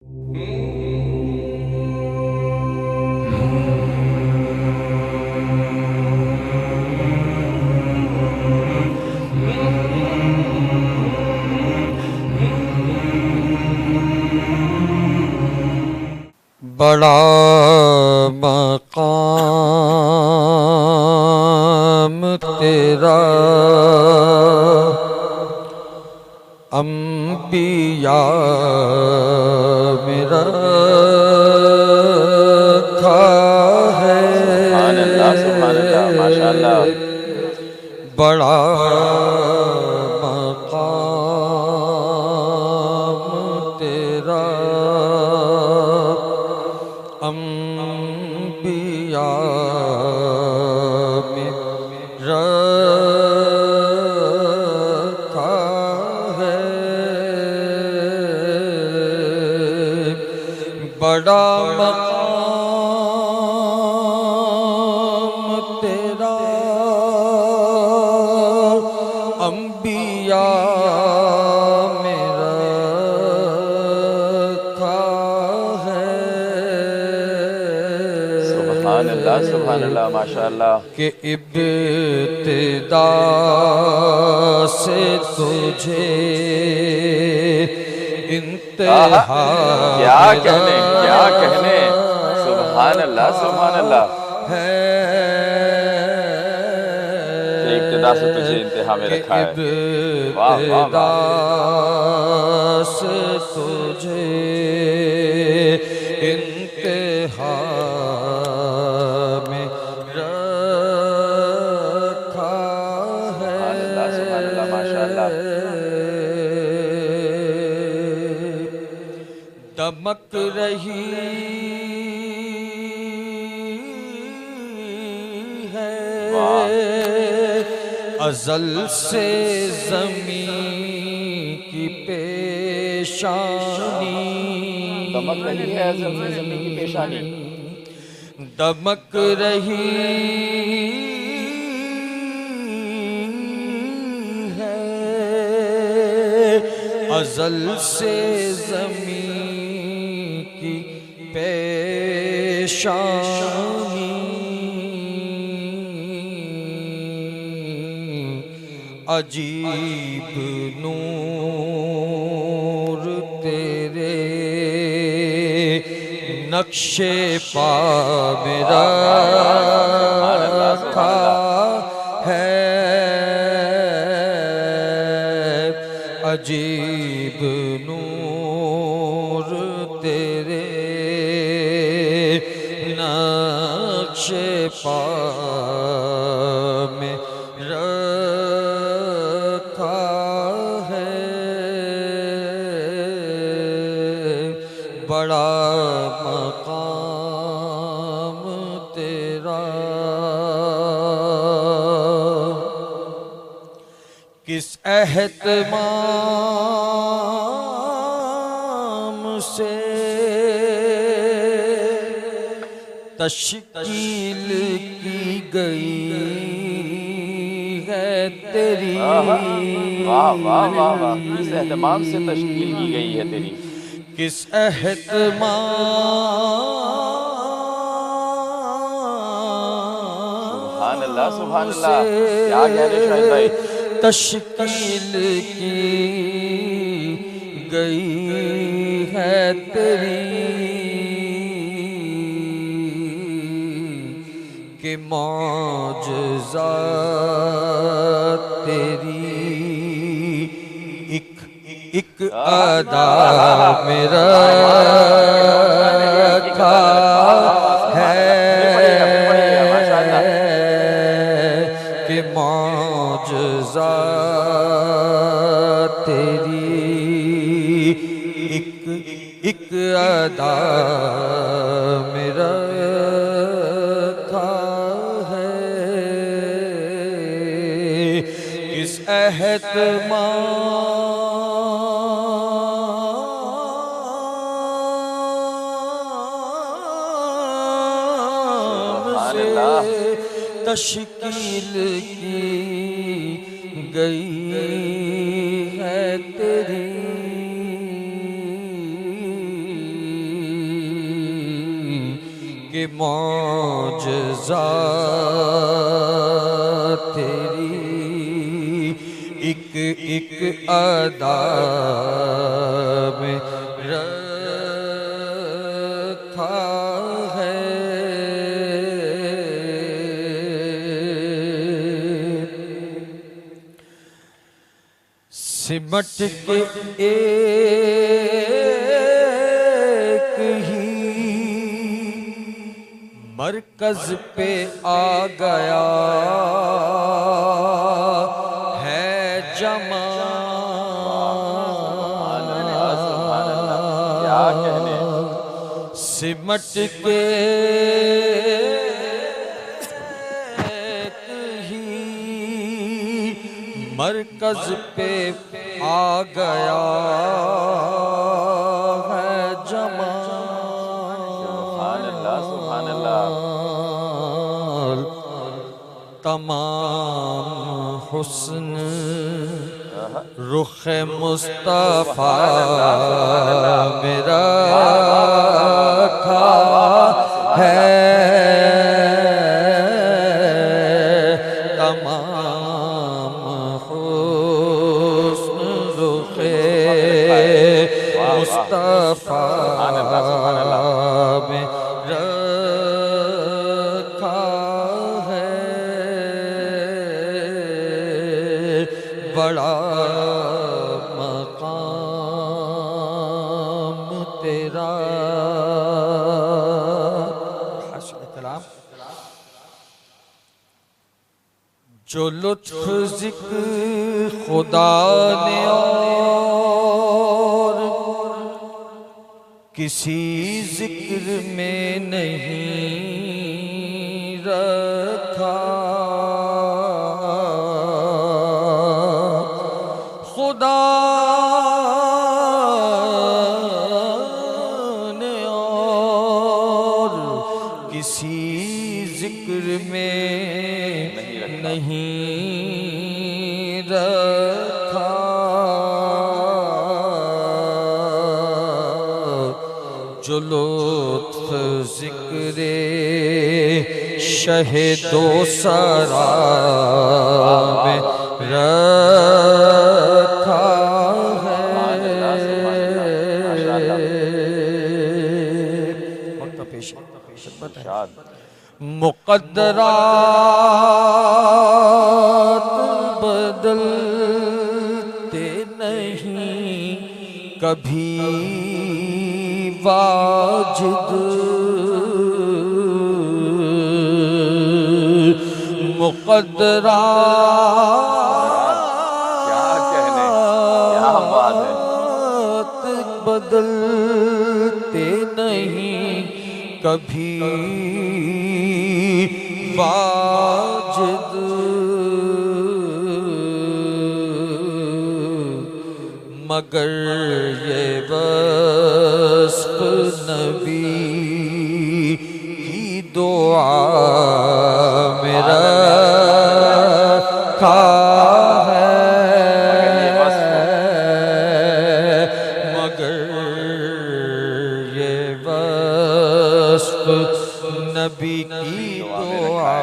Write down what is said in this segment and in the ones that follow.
बड़ा मकाम तेरा अंबिया में रखा है। माशाअल्लाह। बड़ा मकाम तेरा अंबिया में रखा है। बड़ा मकाम तेरा अंबिया में रखा है। सुभान अल्लाह माशाअल्लाह। कि इब्तिदा से तुझे इंतहा क्या कहने सुभान अल्लाह है। इब्तिदा से तुझे इंतहा में रखा है। इब्तिदा से तुझे इंतहा में रखा है। सुभान अल्लाह माशाअल्लाह। दमक रही है अज़ल से ज़मीं की पेशानी। दमक रही है अज़ल से ज़मीं की पेशानी। दमक रही है अज़ल से ज़मीं की पेशानी। अजीब नूर तेरे नक्शे पा में रखा है। अजीब नूर तेरे नक्शे पा में रखा है। बड़ा मकाम तेरा किस एहतमाम से तश्कील की गई है तेरी। वाह वाह वाह वाह। किस एहतमाम से तश्कील की गई है तेरी। किस एहतमाम सुभान अल्लाह। क्या कह रहे शाहिद भाई। तश्कील की गई है तेरी कि मौजज़ा तेरी एक अदा में रखा है। कि मौजज़ा तेरी एक अदा में रखा है। किस एहतमाम से तश्कील की गई है तेरी कि मौजज़ा तेरी एक एक अदा में रखा है। सिमट के एक ही मरकज पे आ गया है जमा। क्या कहने। सिमट के एक ही मरकज पे आ गया है जमा। सुभान अल्लाह। तमाम हुस्न रुख मुस्तफा मेरा खा है। तमाम हुस्न रुख मुस्तफा में रखा है। बड़ा मकाम तेरा। कलाम जो लुत्फ ज़िक्र खुदा ने और किसी ज़िक्र में नहीं रखा। खुदा ने और किसी ज़िक्र में नहीं रखा। जो लुत्फ ज़िक्रे शहीदो सरा में रखा है। मुक़द्दरात बदलते नहीं कभी वाजिद। मुक़द्दरात क्या कहने। क्या बात है। बदलते नहीं कभी वाजिद। मगर ये वस्फ नबी की दुआ मेरा खा है। मगर ये वस्फ नबी की दुआ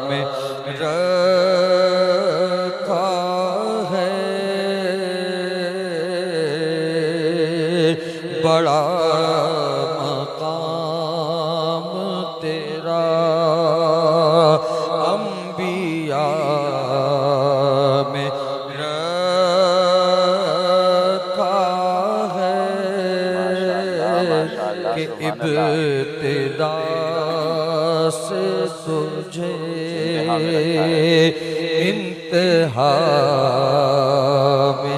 में रखा है। बड़ा मकाम तेरा अंबिया में रखा है। कि इब्तिदा से तुझे इंतहा में